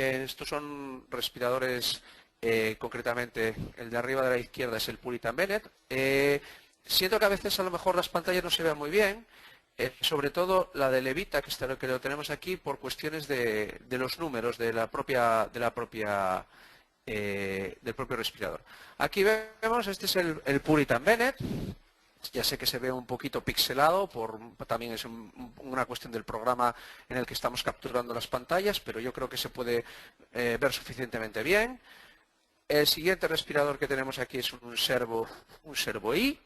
Estos son respiradores, concretamente el de arriba de la izquierda es el Puritan Bennett. Siento que a veces a lo mejor las pantallas no se vean muy bien, sobre todo la de Levita, que lo tenemos aquí por cuestiones de los números del propio respirador. Aquí vemos, este es el Puritan Bennett. Ya sé que se ve un poquito pixelado, también es una cuestión del programa en el que estamos capturando las pantallas, pero yo creo que se puede ver suficientemente bien. El siguiente respirador que tenemos aquí es un Servo I,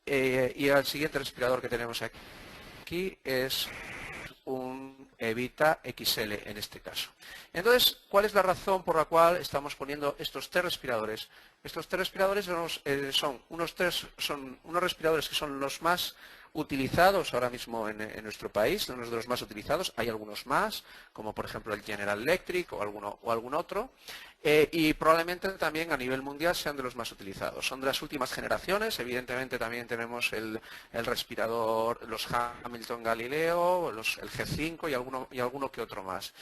y el siguiente respirador que tenemos aquí es un Evita XL en este caso. Entonces, ¿cuál es la razón por la cual estamos poniendo estos tres respiradores? Estos tres respiradores son unos respiradores que son los más utilizados ahora mismo en nuestro país, uno de los más utilizados. Hay algunos más, como por ejemplo el General Electric o algún otro. Y probablemente también a nivel mundial sean de los más utilizados. Son de las últimas generaciones, evidentemente también tenemos el respirador, los Hamilton Galileo, el G5 y alguno que otro más.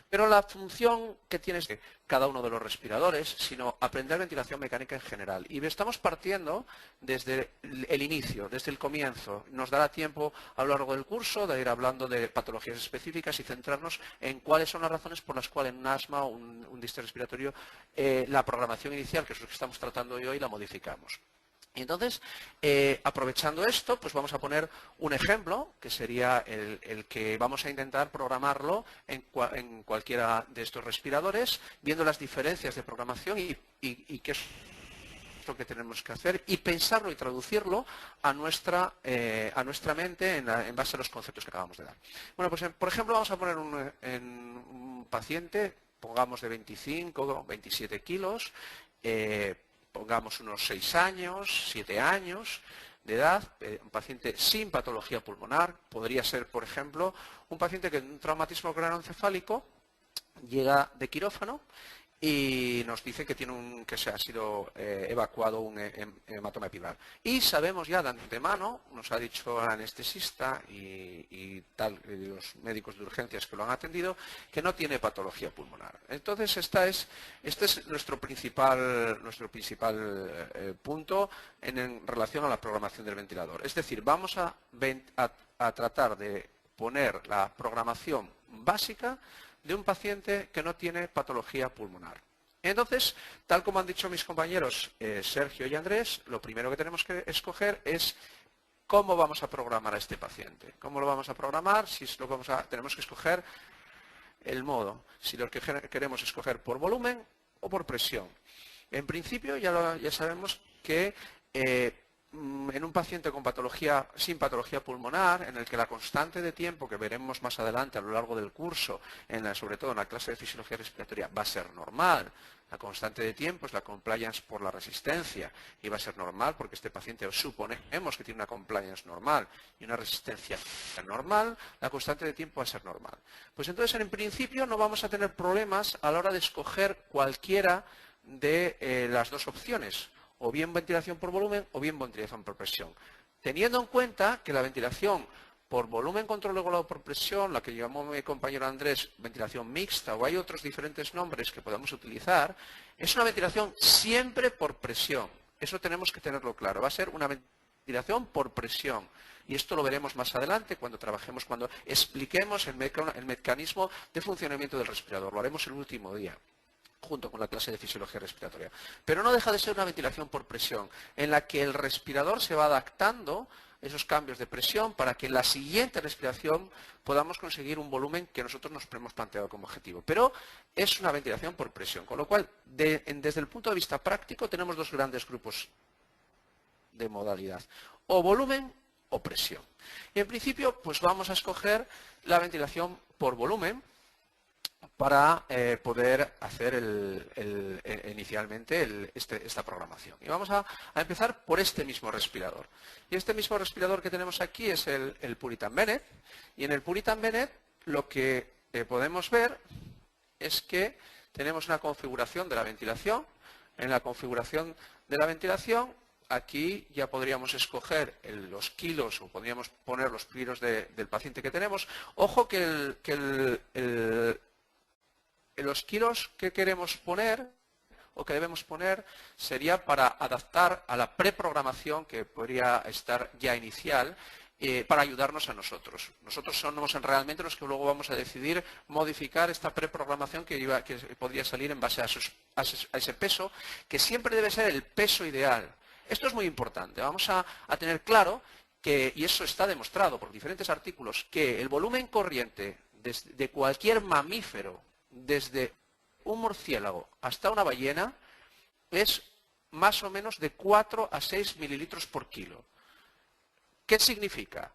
Pero la función que tiene cada uno de los respiradores, sino aprender ventilación mecánica en general. Y estamos partiendo desde el inicio, desde el comienzo. Nos dará tiempo a lo largo del curso de ir hablando de patologías específicas y centrarnos en cuáles son las razones por las cuales en un asma o un distrés respiratorio la programación inicial, que es lo que estamos tratando hoy, la modificamos. Y entonces, aprovechando esto, pues vamos a poner un ejemplo, que sería el que vamos a intentar programarlo en cualquiera de estos respiradores, viendo las diferencias de programación y qué es lo que tenemos que hacer, y pensarlo y traducirlo a nuestra mente en base a los conceptos que acabamos de dar. Bueno, pues por ejemplo, vamos a poner un paciente, pongamos de 25 o 27 kilos, pongamos unos 6 años, 7 años de edad, un paciente sin patología pulmonar. Podría ser, por ejemplo, un paciente que en un traumatismo craneoencefálico llega de quirófano y nos dice que se ha sido evacuado un hematoma epidural. Y sabemos ya de antemano, nos ha dicho el anestesista y los médicos de urgencias que lo han atendido, que no tiene patología pulmonar. Entonces, este es nuestro principal punto en relación a la programación del ventilador. Es decir, vamos a tratar de poner la programación básica de un paciente que no tiene patología pulmonar. Entonces, tal como han dicho mis compañeros Sergio y Andrés, lo primero que tenemos que escoger es cómo vamos a programar a este paciente. ¿Cómo lo vamos a programar? Tenemos que escoger el modo, si lo que queremos escoger por volumen o por presión. En principio, ya sabemos que en un paciente sin patología pulmonar, en el que la constante de tiempo que veremos más adelante a lo largo del curso, sobre todo en la clase de fisiología respiratoria, va a ser normal. La constante de tiempo es la compliance por la resistencia y va a ser normal porque este paciente suponemos que tiene una compliance normal y una resistencia normal, la constante de tiempo va a ser normal. Pues entonces, en principio, no vamos a tener problemas a la hora de escoger cualquiera de las dos opciones, o bien ventilación por volumen o bien ventilación por presión. Teniendo en cuenta que la ventilación por volumen control regulado por presión, la que llamó mi compañero Andrés ventilación mixta, o hay otros diferentes nombres que podamos utilizar, es una ventilación siempre por presión. Eso tenemos que tenerlo claro. Va a ser una ventilación por presión. Y esto lo veremos más adelante cuando expliquemos el mecanismo de funcionamiento del respirador. Lo haremos el último día, junto con la clase de fisiología respiratoria. Pero no deja de ser una ventilación por presión, en la que el respirador se va adaptando a esos cambios de presión para que en la siguiente respiración podamos conseguir un volumen que nosotros nos hemos planteado como objetivo. Pero es una ventilación por presión, con lo cual, desde el punto de vista práctico, tenemos dos grandes grupos de modalidad, o volumen o presión. Y en principio, pues vamos a escoger la ventilación por volumen, para poder hacer inicialmente esta programación. Y vamos a empezar por este mismo respirador. Y este mismo respirador que tenemos aquí es el Puritan Bennett. Y en el Puritan Bennett lo que podemos ver es que tenemos una configuración de la ventilación. En la configuración de la ventilación, aquí ya podríamos escoger los kilos o podríamos poner los kilos del paciente que tenemos. Ojo que los kilos que queremos poner o que debemos poner sería para adaptar a la preprogramación que podría estar ya inicial para ayudarnos a nosotros. Nosotros somos realmente los que luego vamos a decidir modificar esta preprogramación que podría salir en base a ese peso, que siempre debe ser el peso ideal. Esto es muy importante. Vamos a tener claro que, y eso está demostrado por diferentes artículos, que el volumen corriente de cualquier mamífero, desde un murciélago hasta una ballena, es más o menos de 4 a 6 mililitros por kilo. ¿Qué significa?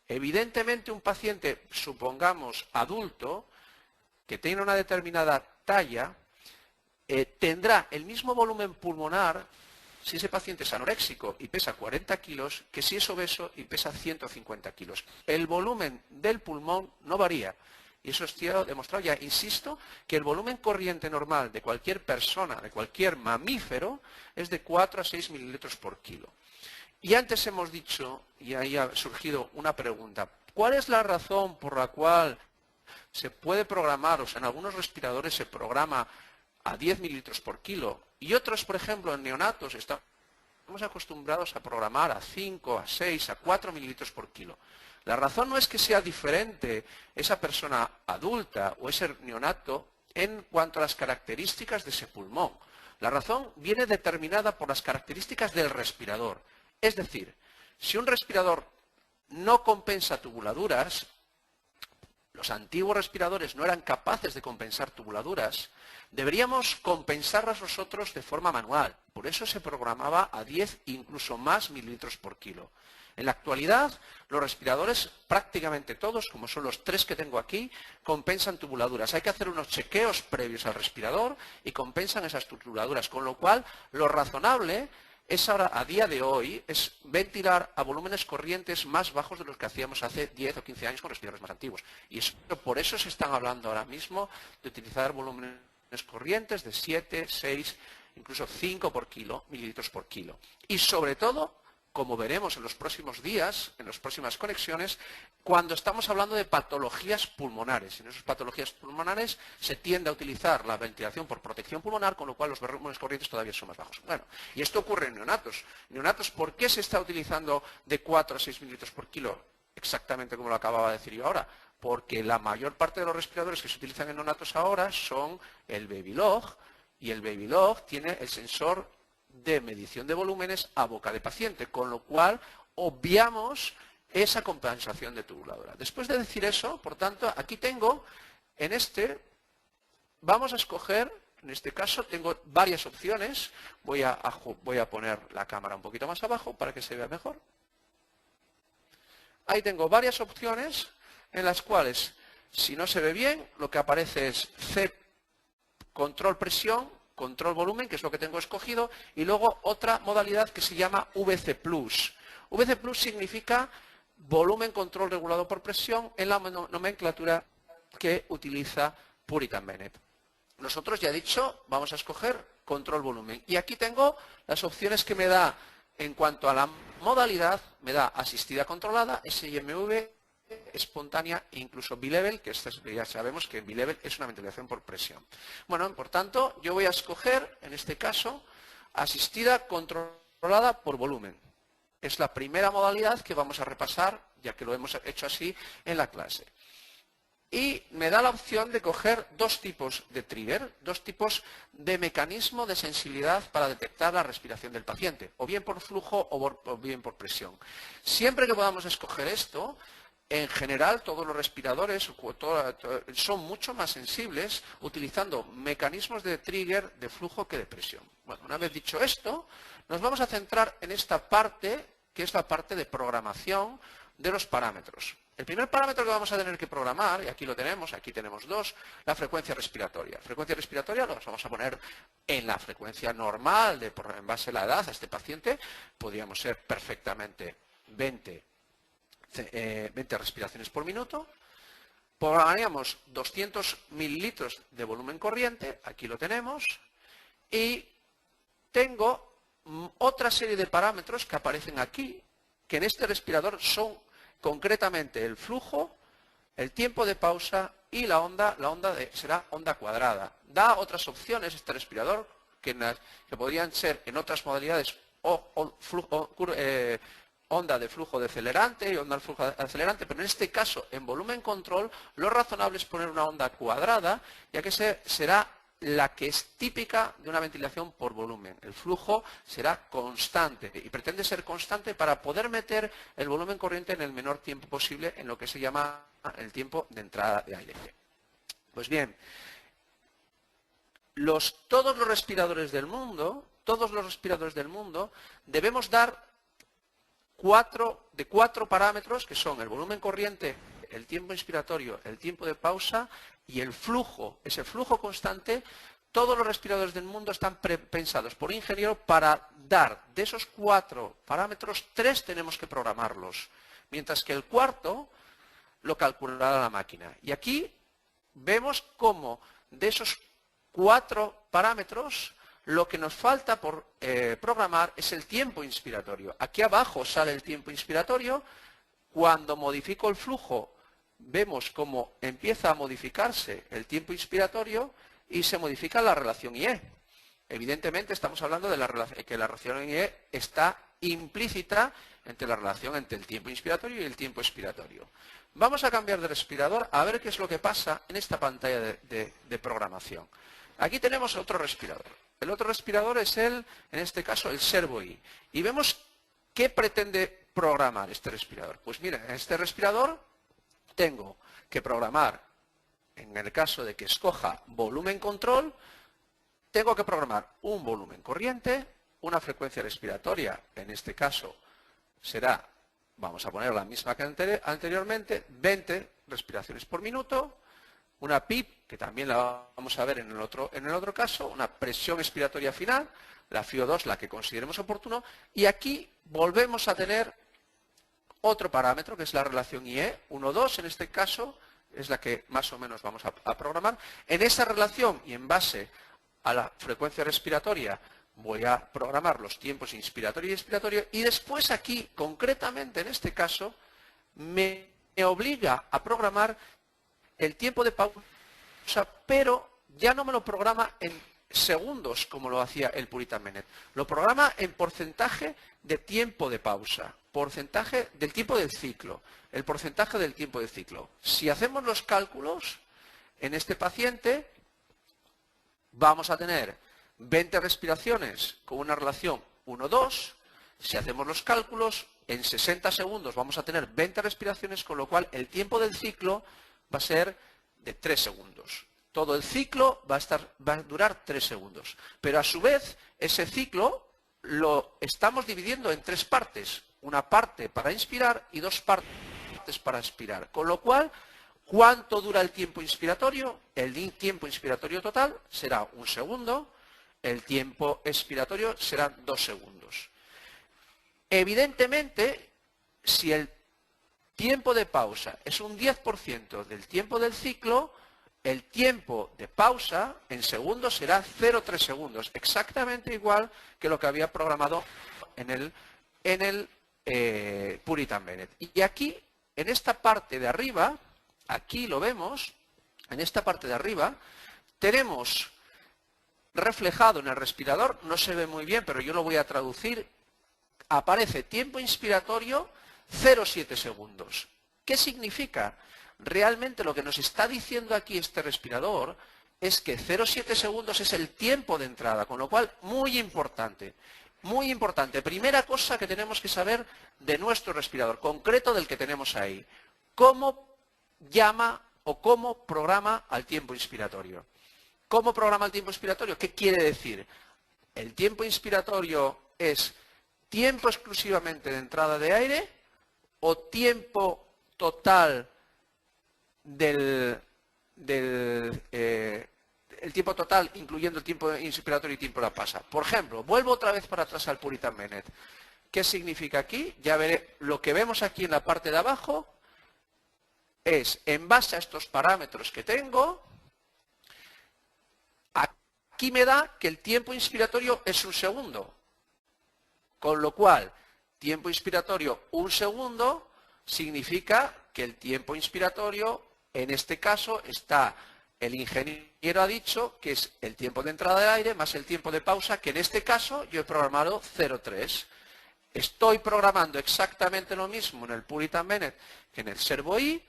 Evidentemente un paciente, supongamos adulto, que tiene una determinada talla, tendrá el mismo volumen pulmonar si ese paciente es anoréxico y pesa 40 kilos que si es obeso y pesa 150 kilos. El volumen del pulmón no varía. Y eso está demostrado ya, insisto, que el volumen corriente normal de cualquier persona, de cualquier mamífero, es de 4 a 6 mililitros por kilo. Y antes hemos dicho, y ahí ha surgido una pregunta, ¿cuál es la razón por la cual se puede programar, o sea, en algunos respiradores se programa a 10 mililitros por kilo, y otros, por ejemplo, en neonatos estamos acostumbrados a programar a 5, a 6, a 4 mililitros por kilo? La razón no es que sea diferente esa persona adulta o ese neonato en cuanto a las características de ese pulmón. La razón viene determinada por las características del respirador. Es decir, si un respirador no compensa tubuladuras, los antiguos respiradores no eran capaces de compensar tubuladuras, deberíamos compensarlas nosotros de forma manual. Por eso se programaba a 10 incluso más mililitros por kilo. En la actualidad, los respiradores, prácticamente todos, como son los 3 que tengo aquí, compensan tubuladuras. Hay que hacer unos chequeos previos al respirador y compensan esas tubuladuras, con lo cual lo razonable es ahora, a día de hoy, es ventilar a volúmenes corrientes más bajos de los que hacíamos hace 10 o 15 años con respiradores más antiguos. Y por eso se están hablando ahora mismo de utilizar volúmenes corrientes de 7, 6, incluso 5 por kilo, mililitros por kilo. Y sobre todo, como veremos en los próximos días, en las próximas conexiones, cuando estamos hablando de patologías pulmonares. En esas patologías pulmonares se tiende a utilizar la ventilación por protección pulmonar, con lo cual los volúmenes corrientes todavía son más bajos. Bueno, y esto ocurre en neonatos. Neonatos, ¿por qué se está utilizando de 4 a 6 mililitros por kilo? Exactamente como lo acababa de decir yo ahora. Porque la mayor parte de los respiradores que se utilizan en neonatos ahora son el Babylog, y el Babylog tiene el sensor de medición de volúmenes a boca de paciente, con lo cual obviamos esa compensación de tubuladura. Después de decir eso, por tanto, aquí tengo, vamos a escoger, en este caso tengo varias opciones, voy a poner la cámara un poquito más abajo para que se vea mejor. Ahí tengo varias opciones en las cuales, si no se ve bien, lo que aparece es C, control presión, control volumen, que es lo que tengo escogido, y luego otra modalidad que se llama VC+. VC+ significa volumen control regulado por presión en la nomenclatura que utiliza Puritan Bennett. Nosotros, ya he dicho, vamos a escoger control volumen. Y aquí tengo las opciones que me da en cuanto a la modalidad, me da asistida controlada, SIMV, espontánea e incluso bilevel, que ya sabemos que bilevel es una ventilación por presión. Bueno, por tanto, yo voy a escoger, en este caso, asistida controlada por volumen. Es la primera modalidad que vamos a repasar, ya que lo hemos hecho así en la clase. Y me da la opción de coger dos tipos de trigger, dos tipos de mecanismo de sensibilidad para detectar la respiración del paciente, o bien por flujo o bien por presión. Siempre que podamos escoger esto, en general todos los respiradores son mucho más sensibles utilizando mecanismos de trigger de flujo que de presión. Bueno, una vez dicho esto, nos vamos a centrar en esta parte, que es la parte de programación de los parámetros. El primer parámetro que vamos a tener que programar, y aquí lo tenemos, aquí tenemos dos, la frecuencia respiratoria. Frecuencia respiratoria la vamos a poner en la frecuencia normal, en base a la edad a este paciente. Podríamos ser perfectamente 20 respiraciones por minuto. Programaríamos 200 mililitros de volumen corriente, aquí lo tenemos, y tengo otra serie de parámetros que aparecen aquí, que en este respirador son concretamente el flujo, el tiempo de pausa y la onda será onda cuadrada. Da otras opciones este respirador que podrían ser en otras modalidades onda de flujo decelerante y onda de flujo acelerante, pero en este caso, en volumen control, lo razonable es poner una onda cuadrada, ya que será la que es típica de una ventilación por volumen. El flujo será constante y pretende ser constante para poder meter el volumen corriente en el menor tiempo posible en lo que se llama el tiempo de entrada de aire. Pues bien, todos los respiradores del mundo debemos dar cuatro parámetros que son el volumen corriente, el tiempo inspiratorio, el tiempo de pausa y el flujo, ese flujo constante. Todos los respiradores del mundo están pensados por ingeniero para dar de esos 4 parámetros, 3 tenemos que programarlos, mientras que el cuarto lo calculará la máquina. Y aquí vemos cómo de esos 4 parámetros lo que nos falta por programar es el tiempo inspiratorio. Aquí abajo sale el tiempo inspiratorio. Cuando modifico el flujo, vemos cómo empieza a modificarse el tiempo inspiratorio y se modifica la relación IE. Evidentemente estamos hablando de que la relación IE está implícita entre la relación entre el tiempo inspiratorio y el tiempo expiratorio. Vamos a cambiar de respirador a ver qué es lo que pasa en esta pantalla de programación. Aquí tenemos otro respirador. El otro respirador es en este caso, el Servo-I. Y vemos qué pretende programar este respirador. Pues mira, en este respirador tengo que programar, en el caso de que escoja volumen control, tengo que programar un volumen corriente, una frecuencia respiratoria, en este caso será, vamos a poner la misma que anteriormente, 20 respiraciones por minuto, una PIP, que también la vamos a ver en el otro caso, una presión expiratoria final, la FiO2, la que consideremos oportuno, y aquí volvemos a tener otro parámetro, que es la relación IE, 1,2 en este caso, es la que más o menos vamos a programar. En esa relación y en base a la frecuencia respiratoria voy a programar los tiempos inspiratorio y expiratorio, y después aquí, concretamente en este caso, me obliga a programar el tiempo de pausa, pero ya no me lo programa en segundos como lo hacía el Puritan Bennett. Lo programa en porcentaje de tiempo de pausa, porcentaje del tiempo del ciclo, el porcentaje del tiempo del ciclo. Si hacemos los cálculos, en este paciente vamos a tener 20 respiraciones con una relación 1,2. Si hacemos los cálculos, en 60 segundos vamos a tener 20 respiraciones, con lo cual el tiempo del ciclo va a ser de 3 segundos. Todo el ciclo va a durar 3 segundos. Pero a su vez, ese ciclo lo estamos dividiendo en 3 partes. Una parte para inspirar y 2 partes para expirar. Con lo cual, ¿cuánto dura el tiempo inspiratorio? El tiempo inspiratorio total será 1 segundo. El tiempo expiratorio serán 2 segundos. Evidentemente, si el tiempo de pausa es un 10% del tiempo del ciclo, el tiempo de pausa en segundos será 0,3 segundos, exactamente igual que lo que había programado en el Puritan Bennett. Y aquí, en esta parte de arriba, aquí lo vemos, en esta parte de arriba, tenemos reflejado en el respirador, no se ve muy bien, pero yo lo voy a traducir, aparece tiempo inspiratorio 0,7 segundos. ¿Qué significa? Realmente lo que nos está diciendo aquí este respirador es que 0,7 segundos es el tiempo de entrada, con lo cual muy importante. Muy importante. Primera cosa que tenemos que saber de nuestro respirador, concreto del que tenemos ahí. ¿Cómo llama o cómo programa al tiempo inspiratorio? ¿Cómo programa el tiempo inspiratorio? ¿Qué quiere decir? El tiempo inspiratorio es tiempo exclusivamente de entrada de aire o tiempo total el tiempo total incluyendo el tiempo inspiratorio y tiempo de la pausa. Por ejemplo, vuelvo otra vez para atrás al Puritan Bennett. ¿Qué significa aquí? Ya veré, lo que vemos aquí en la parte de abajo es, en base a estos parámetros que tengo, aquí me da que el tiempo inspiratorio es 1 segundo. Con lo cual, tiempo inspiratorio 1 segundo significa que el tiempo inspiratorio En este caso está, el ingeniero ha dicho que es el tiempo de entrada de aire más el tiempo de pausa, que en este caso yo he programado 0,3. Estoy programando exactamente lo mismo en el Puritan Bennett que en el Servo I,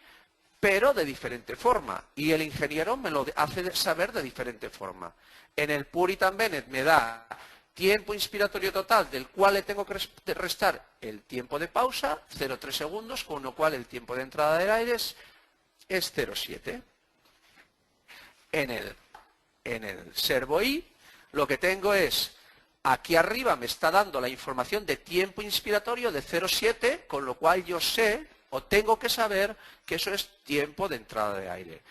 pero de diferente forma. Y el ingeniero me lo hace saber de diferente forma. En el Puritan Bennett me da tiempo inspiratorio total, del cual le tengo que restar el tiempo de pausa, 0,3 segundos, con lo cual el tiempo de entrada del aire es 0,7. En el Servo I lo que tengo es, aquí arriba me está dando la información de tiempo inspiratorio de 0,7, con lo cual yo sé o tengo que saber que eso es tiempo de entrada de aire.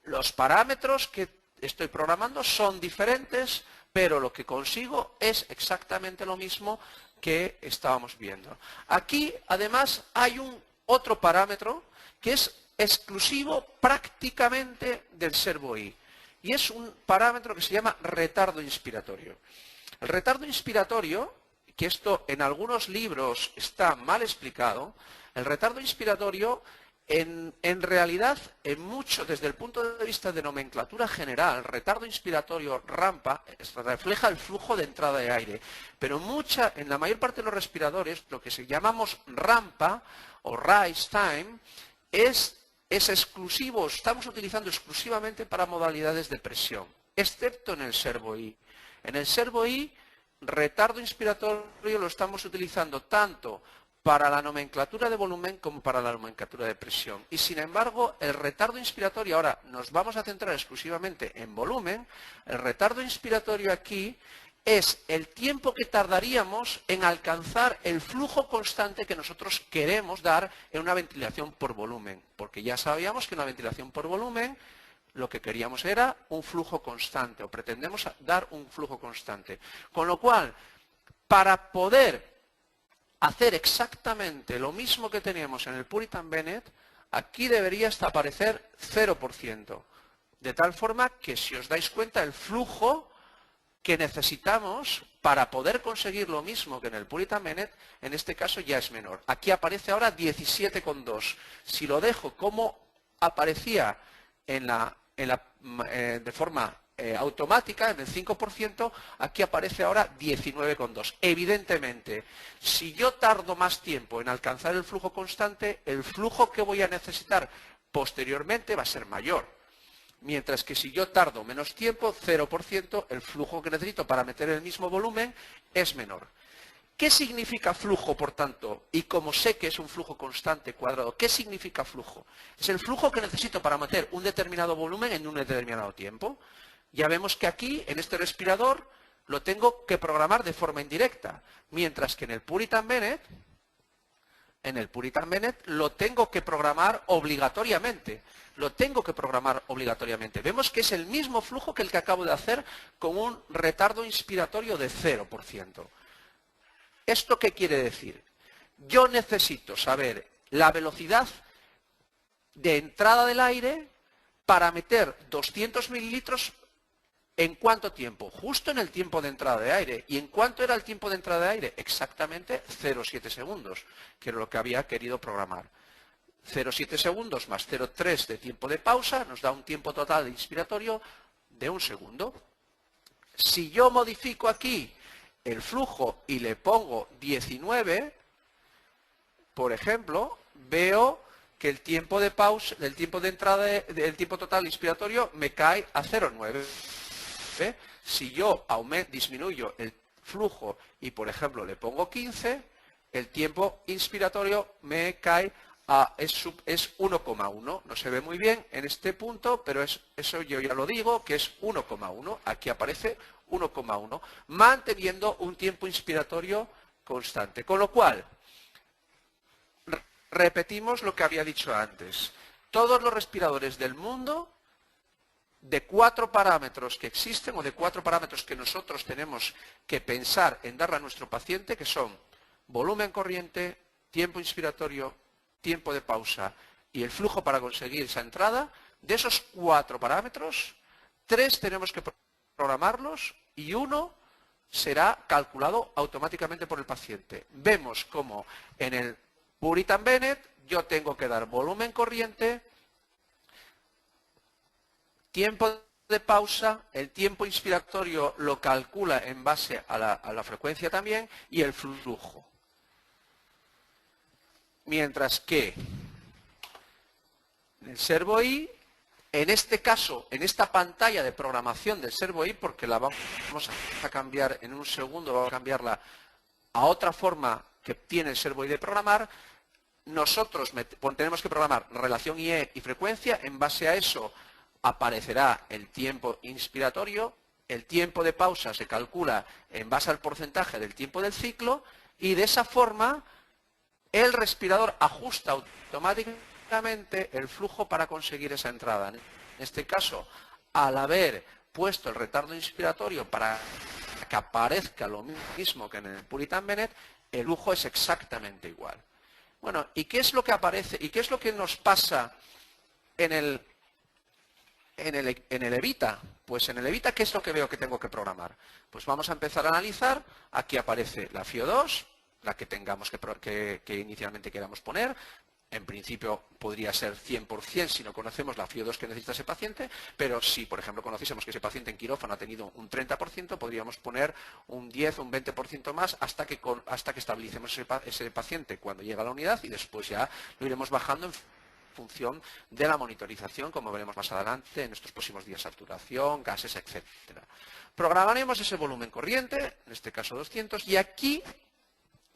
Los parámetros que estoy programando son diferentes, pero lo que consigo es exactamente lo mismo que estábamos viendo. Aquí, además, hay otro parámetro que es exclusivo prácticamente del Servo I, y es un parámetro que se llama retardo inspiratorio. El retardo inspiratorio, que esto en algunos libros está mal explicado, el retardo inspiratorio en realidad, desde el punto de vista de nomenclatura general, retardo inspiratorio rampa refleja el flujo de entrada de aire, pero en la mayor parte de los respiradores, lo que llamamos rampa o rise time es exclusivo, estamos utilizando exclusivamente para modalidades de presión, excepto en el Servo I. En el Servo I, retardo inspiratorio lo estamos utilizando tanto para la nomenclatura de volumen como para la nomenclatura de presión. Y sin embargo, el retardo inspiratorio, ahora nos vamos a centrar exclusivamente en volumen, el retardo inspiratorio aquí es el tiempo que tardaríamos en alcanzar el flujo constante que nosotros queremos dar en una ventilación por volumen. Porque ya sabíamos que en una ventilación por volumen lo que queríamos era un flujo constante, o pretendemos dar un flujo constante. Con lo cual, para poder hacer exactamente lo mismo que teníamos en el Puritan Bennett, aquí debería hasta aparecer 0%. De tal forma que, si os dais cuenta, el flujo que necesitamos para poder conseguir lo mismo que en el Puritan Bennett, en este caso ya es menor. Aquí aparece ahora 17,2. Si lo dejo como aparecía de forma automática, en el 5%, aquí aparece ahora 19,2. Evidentemente, si yo tardo más tiempo en alcanzar el flujo constante, el flujo que voy a necesitar posteriormente va a ser mayor. Mientras que si yo tardo menos tiempo, 0%, el flujo que necesito para meter el mismo volumen es menor. ¿Qué significa flujo, por tanto? Y como sé que es un flujo constante cuadrado, ¿qué significa flujo? Es el flujo que necesito para meter un determinado volumen en un determinado tiempo. Ya vemos que aquí, en este respirador, lo tengo que programar de forma indirecta, mientras que en el Puritan Bennett lo tengo que programar obligatoriamente. Vemos que es el mismo flujo que el que acabo de hacer con un retardo inspiratorio de 0%. ¿Esto qué quiere decir? Yo necesito saber la velocidad de entrada del aire para meter 200 mililitros. ¿En cuánto tiempo? Justo en el tiempo de entrada de aire. ¿Y en cuánto era el tiempo de entrada de aire? Exactamente 0,7 segundos, que era lo que había querido programar. 0,7 segundos más 0,3 de tiempo de pausa nos da un tiempo total de inspiratorio de 1 segundo. Si yo modifico aquí el flujo y le pongo 19, por ejemplo, veo que el tiempo de pausa, el tiempo de entrada, del tiempo total inspiratorio me cae a 0,9. Si yo disminuyo el flujo y, por ejemplo, le pongo 15, el tiempo inspiratorio me cae es 1,1. No se ve muy bien en este punto, pero eso yo ya lo digo, que es 1,1. Aquí aparece 1,1, manteniendo un tiempo inspiratorio constante. Con lo cual, repetimos lo que había dicho antes. Todos los respiradores del mundo, de 4 parámetros que existen o de 4 parámetros que nosotros tenemos que pensar en darle a nuestro paciente, que son volumen corriente, tiempo inspiratorio, tiempo de pausa y el flujo para conseguir esa entrada, de esos 4 parámetros, 3 tenemos que programarlos y 1 será calculado automáticamente por el paciente. Vemos como en el Puritan Bennett yo tengo que dar volumen corriente, tiempo de pausa, el tiempo inspiratorio lo calcula en base a la frecuencia también y el flujo. Mientras que en el Servo I, en este caso, en esta pantalla de programación del Servo I, porque la vamos a cambiar en un segundo, vamos a cambiarla a otra forma que tiene el Servo I de programar, nosotros tenemos que programar relación IE y frecuencia. En base a eso aparecerá el tiempo inspiratorio, el tiempo de pausa se calcula en base al porcentaje del tiempo del ciclo y de esa forma el respirador ajusta automáticamente el flujo para conseguir esa entrada. En este caso, al haber puesto el retardo inspiratorio para que aparezca lo mismo que en el Puritan Bennett, el flujo es exactamente igual. Bueno, ¿y qué es lo que aparece? ¿Y qué es lo que nos pasa en el Evita? Pues en el Evita, ¿qué es lo que veo que tengo que programar? Pues vamos a empezar a analizar. Aquí aparece la FIO2, la que tengamos que inicialmente queramos poner. En principio podría ser 100% si no conocemos la FIO2 que necesita ese paciente, pero si, por ejemplo, conociésemos que ese paciente en quirófano ha tenido un 30%, podríamos poner un 10 o un 20% más hasta que estabilicemos ese paciente cuando llega a la unidad y después ya lo iremos bajando en función de la monitorización, como veremos más adelante en estos próximos días, saturación, gases, etc. Programaremos ese volumen corriente, en este caso 200, y aquí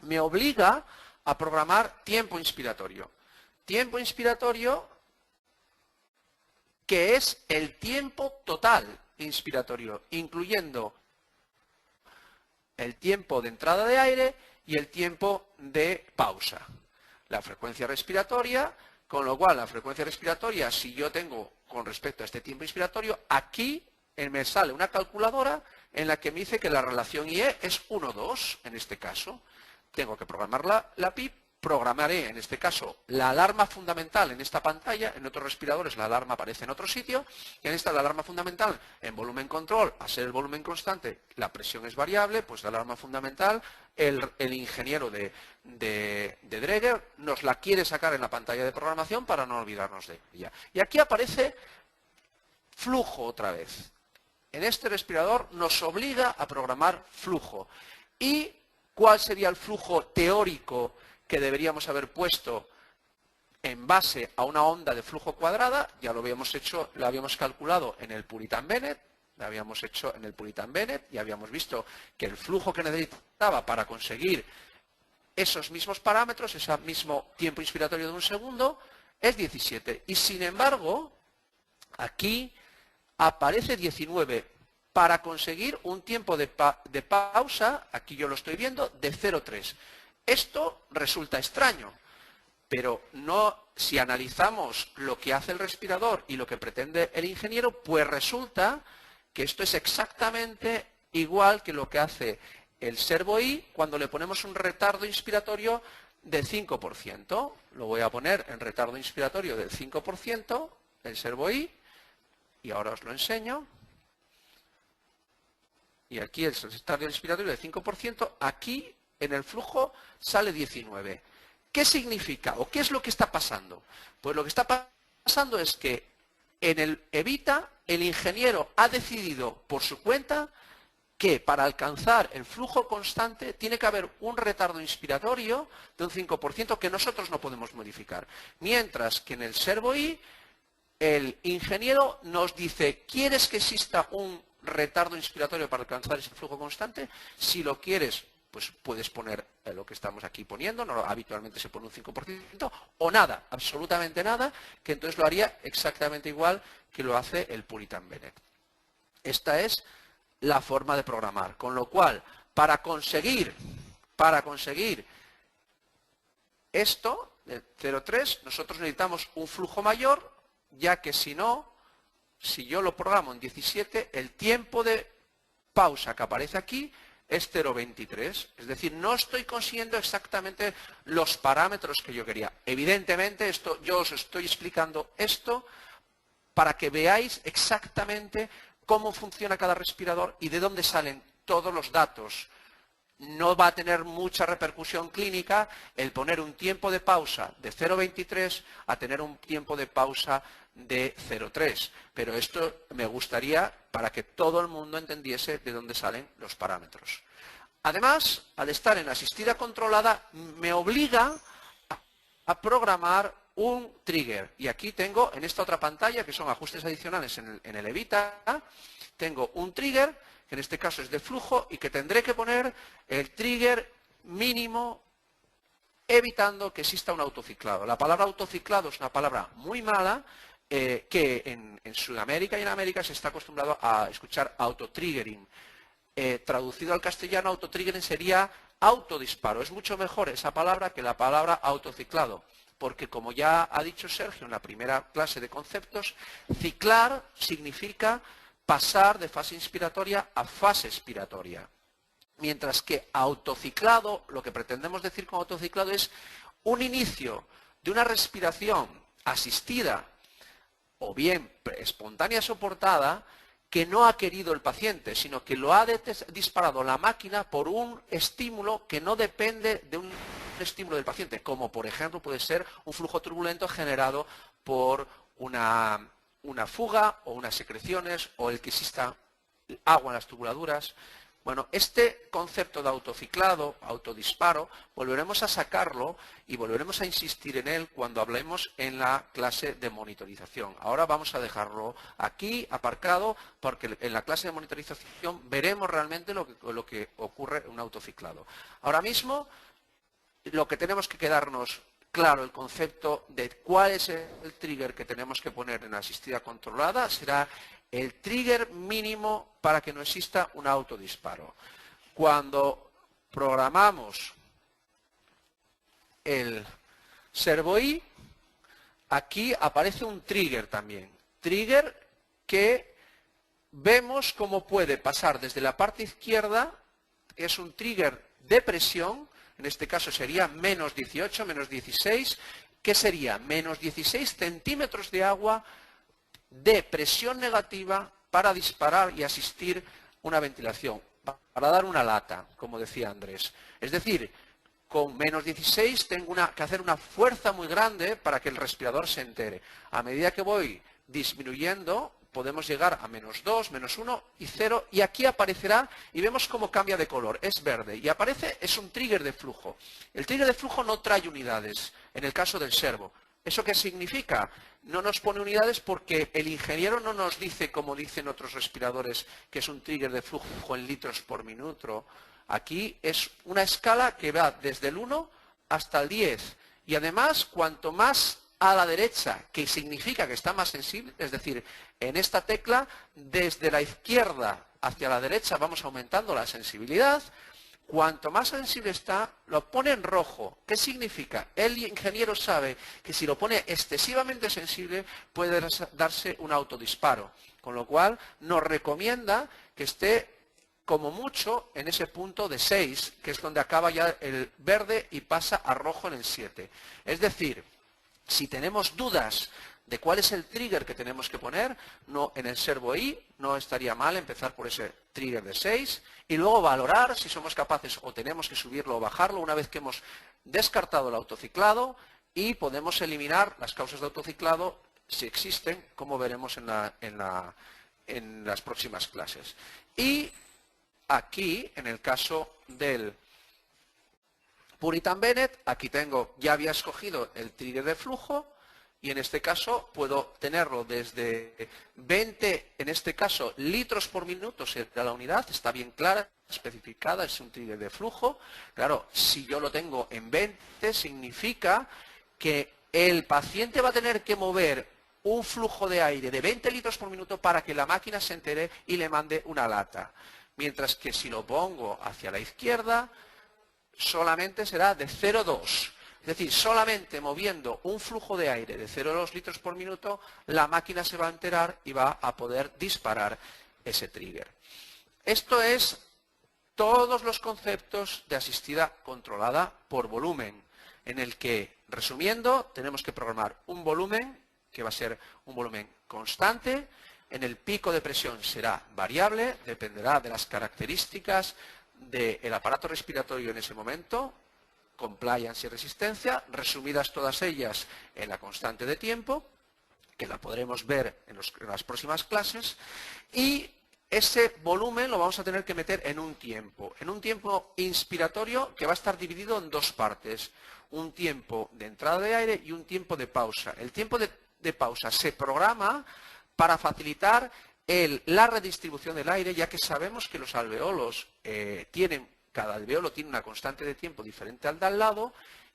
me obliga a programar tiempo inspiratorio. Tiempo inspiratorio que es el tiempo total inspiratorio, incluyendo el tiempo de entrada de aire y el tiempo de pausa. La frecuencia respiratoria, con lo cual la frecuencia respiratoria, si yo tengo con respecto a este tiempo inspiratorio, aquí me sale una calculadora en la que me dice que la relación IE es 1,2 en este caso. Tengo que programar la PIP, programaré en este caso la alarma fundamental en esta pantalla, en otros respiradores la alarma aparece en otro sitio, y en esta la alarma fundamental en volumen control, a ser el volumen constante, la presión es variable, pues la alarma fundamental, el ingeniero de Dreger nos la quiere sacar en la pantalla de programación para no olvidarnos de ella. Y aquí aparece flujo otra vez. En este respirador nos obliga a programar flujo. ¿Y cuál sería el flujo teórico que deberíamos haber puesto en base a una onda de flujo cuadrada? Ya lo habíamos hecho, lo habíamos calculado en el Puritan Bennett, y habíamos visto que el flujo que necesitaba para conseguir esos mismos parámetros, ese mismo tiempo inspiratorio de un segundo, es 17. Y sin embargo, aquí aparece 19 para conseguir un tiempo de pausa, aquí yo lo estoy viendo, de 0,3. Esto resulta extraño, pero no, si analizamos lo que hace el respirador y lo que pretende el ingeniero, pues resulta que esto es exactamente igual que lo que hace el Servo I cuando le ponemos un retardo inspiratorio del 5%. Lo voy a poner en retardo inspiratorio del 5%, el Servo I, y ahora os lo enseño. Y aquí el retardo inspiratorio del 5%, aquí en el flujo sale 19. ¿Qué significa o qué es lo que está pasando? Pues lo que está pasando es que en el Evita el ingeniero ha decidido por su cuenta que para alcanzar el flujo constante tiene que haber un retardo inspiratorio de un 5% que nosotros no podemos modificar. Mientras que en el Servo I el ingeniero nos dice, ¿quieres que exista un retardo inspiratorio para alcanzar ese flujo constante? Si lo quieres, pues puedes poner lo que estamos aquí poniendo, habitualmente se pone un 5%, o nada, absolutamente nada, que entonces lo haría exactamente igual que lo hace el Puritan Bennett. Esta es la forma de programar, con lo cual, para conseguir esto, el 0,3, nosotros necesitamos un flujo mayor, ya que si no, si yo lo programo en 17, el tiempo de pausa que aparece aquí es 0,23. Es decir, no estoy consiguiendo exactamente los parámetros que yo quería. Evidentemente, yo os estoy explicando esto para que veáis exactamente cómo funciona cada respirador y de dónde salen todos los datos. No va a tener mucha repercusión clínica el poner un tiempo de pausa de 0,23 a tener un tiempo de pausa de 0,3. Pero esto me gustaría para que todo el mundo entendiese de dónde salen los parámetros. Además, al estar en asistida controlada, me obliga a programar un trigger. Y aquí tengo, en esta otra pantalla, que son ajustes adicionales en el Evita, tengo un trigger, que en este caso es de flujo, y que tendré que poner el trigger mínimo evitando que exista un autociclado. La palabra autociclado es una palabra muy mala, que en Sudamérica y en América se está acostumbrado a escuchar autotriggering. Traducido al castellano, autotriggering sería autodisparo. Es mucho mejor esa palabra que la palabra autociclado, porque como ya ha dicho Sergio en la primera clase de conceptos, ciclar significa pasar de fase inspiratoria a fase expiratoria. Mientras que autociclado, lo que pretendemos decir con autociclado es un inicio de una respiración asistida o bien espontánea soportada que no ha querido el paciente, sino que lo ha disparado la máquina por un estímulo que no depende de un estímulo del paciente, como por ejemplo puede ser un flujo turbulento generado por una fuga o unas secreciones o el que exista agua en las tubuladuras. Bueno, este concepto de autociclado, autodisparo, volveremos a sacarlo y volveremos a insistir en él cuando hablemos en la clase de monitorización. Ahora vamos a dejarlo aquí aparcado porque en la clase de monitorización veremos realmente lo que ocurre en un autociclado. Ahora mismo lo que tenemos que quedarnos claro, el concepto de cuál es el trigger que tenemos que poner en la asistida controlada será el trigger mínimo para que no exista un autodisparo. Cuando programamos el servo I, aquí aparece un trigger también. Trigger que vemos cómo puede pasar desde la parte izquierda, que es un trigger de presión, en este caso sería menos 18, menos 16, que sería menos 16 centímetros de agua de presión negativa para disparar y asistir una ventilación, para dar una lata, como decía Andrés. Es decir, con menos 16 tengo que hacer una fuerza muy grande para que el respirador se entere. A medida que voy disminuyendo, podemos llegar a menos 2, menos 1 y 0, y aquí aparecerá y vemos cómo cambia de color, es verde, y aparece, es un trigger de flujo. El trigger de flujo no trae unidades, en el caso del servo. ¿Eso qué significa? No nos pone unidades porque el ingeniero no nos dice, como dicen otros respiradores, que es un trigger de flujo en litros por minuto. Aquí es una escala que va desde el 1 hasta el 10. Y además, cuanto más a la derecha, que significa que está más sensible, es decir, en esta tecla, desde la izquierda hacia la derecha vamos aumentando la sensibilidad. Cuanto más sensible está, lo pone en rojo. ¿Qué significa? El ingeniero sabe que si lo pone excesivamente sensible puede darse un autodisparo. Con lo cual nos recomienda que esté como mucho en ese punto de 6, que es donde acaba ya el verde y pasa a rojo en el 7. Es decir, si tenemos dudas de cuál es el trigger que tenemos que poner, no, en el servo I no estaría mal empezar por ese trigger de 6 y luego valorar si somos capaces o tenemos que subirlo o bajarlo una vez que hemos descartado el autociclado y podemos eliminar las causas de autociclado si existen, como veremos en las próximas clases. Y aquí, en el caso del Puritan Bennett, aquí tengo, ya había escogido el trigger de flujo y en este caso puedo tenerlo desde 20, en este caso, litros por minuto será la unidad, está bien clara, especificada, es un trigger de flujo. Claro, si yo lo tengo en 20, significa que el paciente va a tener que mover un flujo de aire de 20 litros por minuto para que la máquina se entere y le mande una lata. Mientras que si lo pongo hacia la izquierda, solamente será de 0,2. Es decir, solamente moviendo un flujo de aire de 0,2 litros por minuto, la máquina se va a enterar y va a poder disparar ese trigger. Esto es todos los conceptos de asistida controlada por volumen, en el que, resumiendo, tenemos que programar un volumen, que va a ser un volumen constante. En el pico de presión será variable, dependerá de las características del aparato respiratorio en ese momento, compliance y resistencia, resumidas todas ellas en la constante de tiempo, que la podremos ver en las próximas clases, y ese volumen lo vamos a tener que meter en un tiempo inspiratorio que va a estar dividido en dos partes, un tiempo de entrada de aire y un tiempo de pausa. El tiempo de pausa se programa para facilitar la redistribución del aire, ya que sabemos que los alveolos cada alveolo tiene una constante de tiempo diferente al de al lado,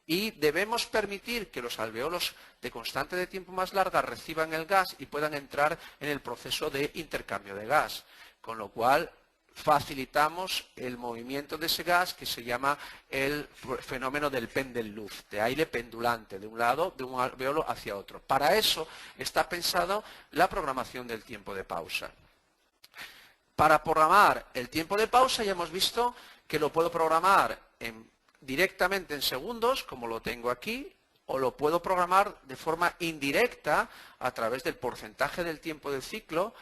y debemos permitir que los alveolos de constante de tiempo más larga reciban el gas y puedan entrar en el proceso de intercambio de gas, con lo cual facilitamos el movimiento de ese gas, que se llama el fenómeno del Pendellluft, de aire pendulante de un lado, de un alveolo hacia otro. Para eso está pensado la programación del tiempo de pausa. Para programar el tiempo de pausa ya hemos visto que lo puedo programar directamente en segundos, como lo tengo aquí, o lo puedo programar de forma indirecta a través del porcentaje del tiempo del ciclo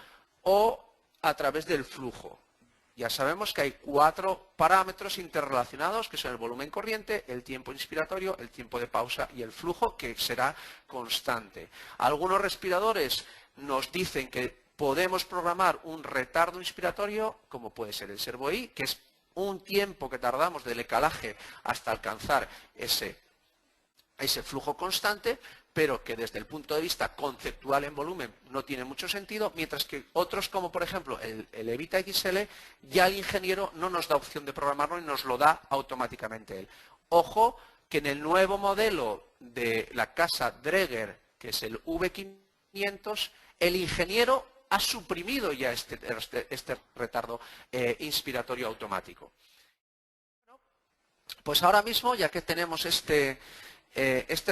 o a través del flujo. Ya sabemos que hay 4 parámetros interrelacionados, que son el volumen corriente, el tiempo inspiratorio, el tiempo de pausa y el flujo, que será constante. Algunos respiradores nos dicen que podemos programar un retardo inspiratorio, como puede ser el Servo-I, que es un tiempo que tardamos del ecalaje hasta alcanzar ese flujo constante, pero que desde el punto de vista conceptual en volumen no tiene mucho sentido, mientras que otros, como por ejemplo el Evita XL, ya el ingeniero no nos da opción de programarlo y nos lo da automáticamente él. Ojo que en el nuevo modelo de la casa Dräger, que es el V500, el ingeniero ha suprimido ya este retardo inspiratorio automático. Pues ahora mismo, ya que tenemos este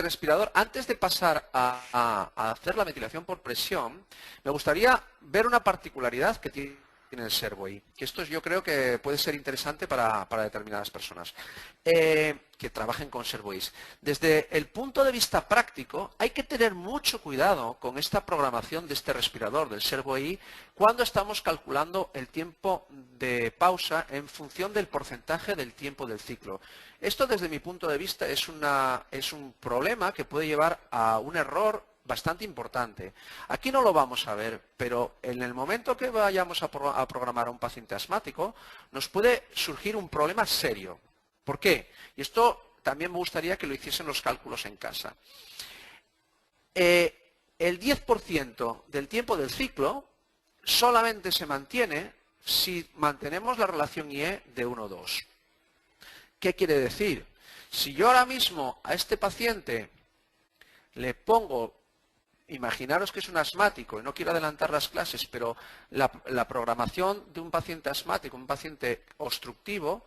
respirador, antes de pasar a hacer la ventilación por presión, me gustaría ver una particularidad que tiene el Servo-I, que esto yo creo que puede ser interesante para determinadas personas que trabajen con Servo-Is. Desde el punto de vista práctico, hay que tener mucho cuidado con esta programación de este respirador, del Servo-I, cuando estamos calculando el tiempo de pausa en función del porcentaje del tiempo del ciclo. Esto, desde mi punto de vista, es un problema que puede llevar a un error bastante importante. Aquí no lo vamos a ver, pero en el momento que vayamos a programar a un paciente asmático, nos puede surgir un problema serio. ¿Por qué? Y esto también me gustaría que lo hiciesen los cálculos en casa. El 10% del tiempo del ciclo solamente se mantiene si mantenemos la relación IE de 1,2. ¿Qué quiere decir? Si yo ahora mismo a este paciente le pongo, imaginaros que es un asmático, y no quiero adelantar las clases, pero la programación de un paciente asmático, un paciente obstructivo,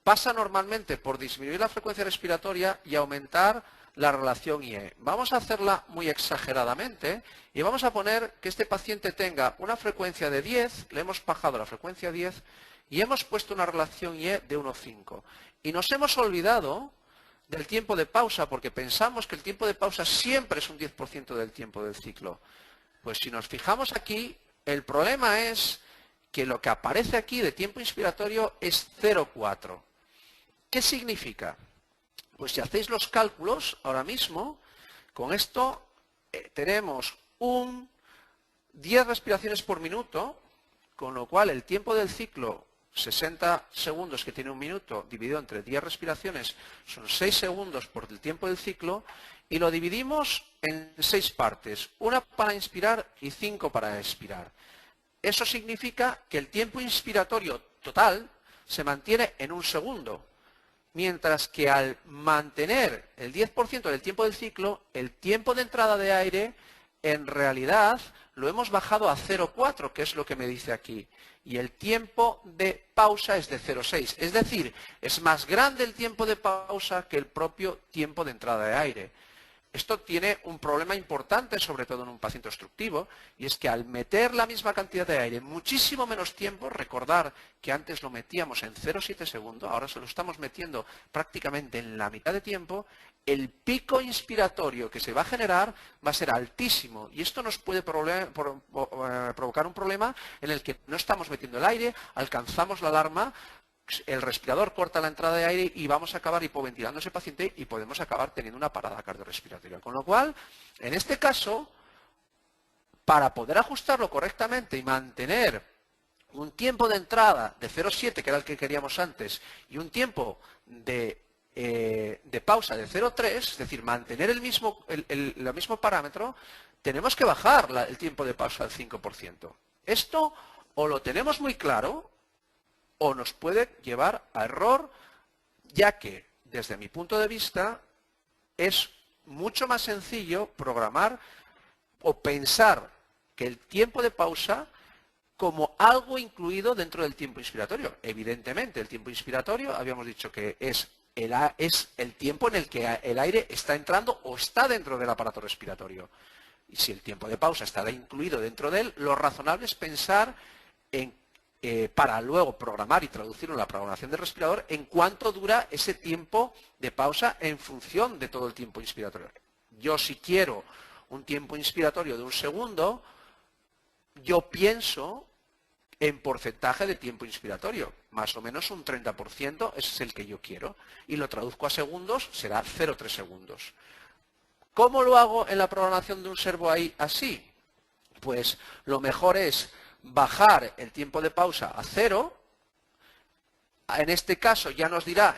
pasa normalmente por disminuir la frecuencia respiratoria y aumentar la relación IE. Vamos a hacerla muy exageradamente y vamos a poner que este paciente tenga una frecuencia de 10, le hemos bajado la frecuencia a 10 y hemos puesto una relación IE de 1,5. Y nos hemos olvidado del tiempo de pausa, porque pensamos que el tiempo de pausa siempre es un 10% del tiempo del ciclo. Pues si nos fijamos aquí, el problema es que lo que aparece aquí de tiempo inspiratorio es 0,4. ¿Qué significa? Pues si hacéis los cálculos ahora mismo, con esto tenemos 10 respiraciones por minuto, con lo cual el tiempo del ciclo, 60 segundos que tiene un minuto, dividido entre 10 respiraciones, son 6 segundos por el tiempo del ciclo, y lo dividimos en 6 partes, una para inspirar y 5 para expirar. Eso significa que el tiempo inspiratorio total se mantiene en 1 segundo, mientras que al mantener el 10% del tiempo del ciclo, el tiempo de entrada de aire, en realidad lo hemos bajado a 0,4, que es lo que me dice aquí. Y el tiempo de pausa es de 0,6. Es decir, es más grande el tiempo de pausa que el propio tiempo de entrada de aire. Esto tiene un problema importante, sobre todo en un paciente obstructivo, y es que al meter la misma cantidad de aire en muchísimo menos tiempo, recordar que antes lo metíamos en 0,7 segundos, ahora se lo estamos metiendo prácticamente en la mitad de tiempo, el pico inspiratorio que se va a generar va a ser altísimo, y esto nos puede provocar un problema en el que no estamos metiendo el aire, alcanzamos la alarma, el respirador corta la entrada de aire y vamos a acabar hipoventilando a ese paciente y podemos acabar teniendo una parada cardiorrespiratoria. Con lo cual, en este caso, para poder ajustarlo correctamente y mantener un tiempo de entrada de 0,7, que era el que queríamos antes, y un tiempo de pausa de 0,3, es decir, mantener el mismo parámetro, tenemos que bajar el tiempo de pausa al 5%. Esto o lo tenemos muy claro o nos puede llevar a error, ya que, desde mi punto de vista, es mucho más sencillo programar o pensar que el tiempo de pausa como algo incluido dentro del tiempo inspiratorio. Evidentemente, el tiempo inspiratorio, habíamos dicho que es el tiempo en el que el aire está entrando o está dentro del aparato respiratorio. Y si el tiempo de pausa estará incluido dentro de él, lo razonable es pensar en para luego programar y traducirlo en la programación del respirador en cuánto dura ese tiempo de pausa en función de todo el tiempo inspiratorio. Yo, si quiero un tiempo inspiratorio de 1 segundo, yo pienso en porcentaje de tiempo inspiratorio. Más o menos un 30%, ese es el que yo quiero. Y lo traduzco a segundos, será 0,3 segundos. ¿Cómo lo hago en la programación de un servo ahí así? Pues lo mejor es bajar el tiempo de pausa a 0. En este caso ya nos dirá,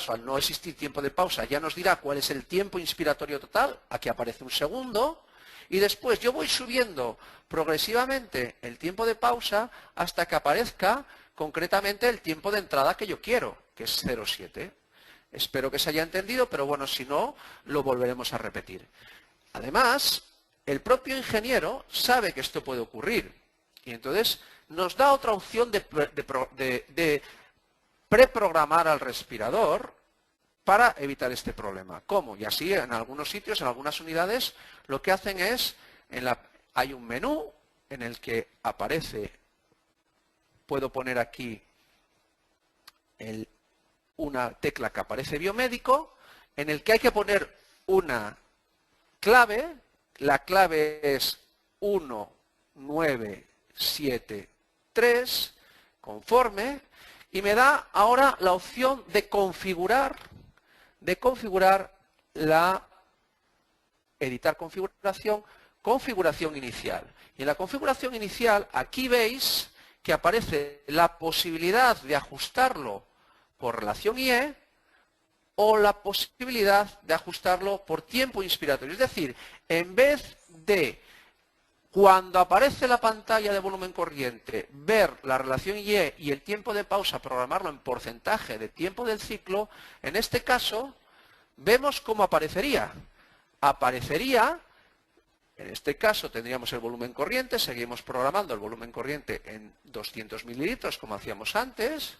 al no existir tiempo de pausa, ya nos dirá cuál es el tiempo inspiratorio total. Aquí aparece 1 segundo. Y después yo voy subiendo progresivamente el tiempo de pausa hasta que aparezca concretamente el tiempo de entrada que yo quiero, que es 0,7. Espero que se haya entendido, pero bueno, si no, lo volveremos a repetir. Además, el propio ingeniero sabe que esto puede ocurrir. Y entonces nos da otra opción de preprogramar al respirador para evitar este problema. ¿Cómo? Y así en algunos sitios, en algunas unidades, lo que hacen es, hay un menú en el que aparece, puedo poner aquí una tecla que aparece biomédico, en el que hay que poner una clave, la clave es 1973, conforme, y me da ahora la opción de configurar editar configuración, configuración inicial. Y en la configuración inicial, aquí veis que aparece la posibilidad de ajustarlo por relación IE o la posibilidad de ajustarlo por tiempo inspiratorio. Es decir, en vez de cuando aparece la pantalla de volumen corriente, ver la relación IE y el tiempo de pausa, programarlo en porcentaje de tiempo del ciclo, en este caso vemos cómo aparecería. Aparecería, en este caso tendríamos el volumen corriente, seguimos programando el volumen corriente en 200 mililitros como hacíamos antes,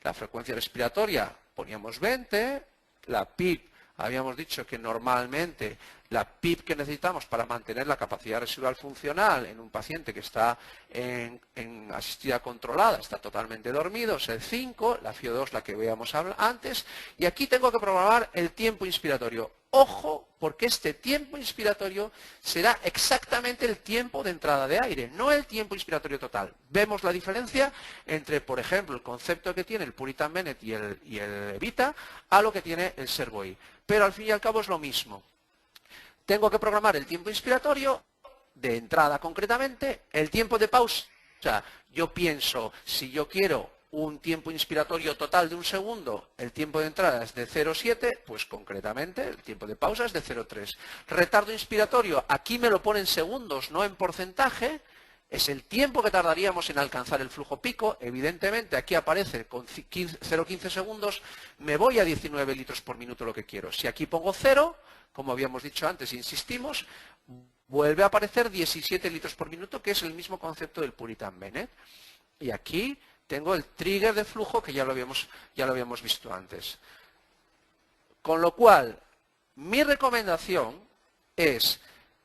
la frecuencia respiratoria poníamos 20, la PIP habíamos dicho que normalmente la PIP que necesitamos para mantener la capacidad residual funcional en un paciente que está en asistida controlada, está totalmente dormido, es el 5, la FiO2 la que veíamos antes, y aquí tengo que programar el tiempo inspiratorio. Ojo, porque este tiempo inspiratorio será exactamente el tiempo de entrada de aire, no el tiempo inspiratorio total. Vemos la diferencia entre, por ejemplo, el concepto que tiene el Puritan Bennett y el Evita a lo que tiene el Servo-I. Pero al fin y al cabo es lo mismo. Tengo que programar el tiempo inspiratorio de entrada concretamente, el tiempo de pausa. O sea, yo pienso, si yo quiero un tiempo inspiratorio total de 1 segundo, el tiempo de entrada es de 0,7, pues concretamente el tiempo de pausa es de 0,3. Retardo inspiratorio, aquí me lo pone en segundos, no en porcentaje, es el tiempo que tardaríamos en alcanzar el flujo pico. Evidentemente aquí aparece con 0,15 segundos, me voy a 19 litros por minuto lo que quiero. Si aquí pongo 0, como habíamos dicho antes, insistimos, vuelve a aparecer 17 litros por minuto, que es el mismo concepto del Puritan Bennett. Y aquí tengo el trigger de flujo que ya lo habíamos visto antes. Con lo cual, mi recomendación es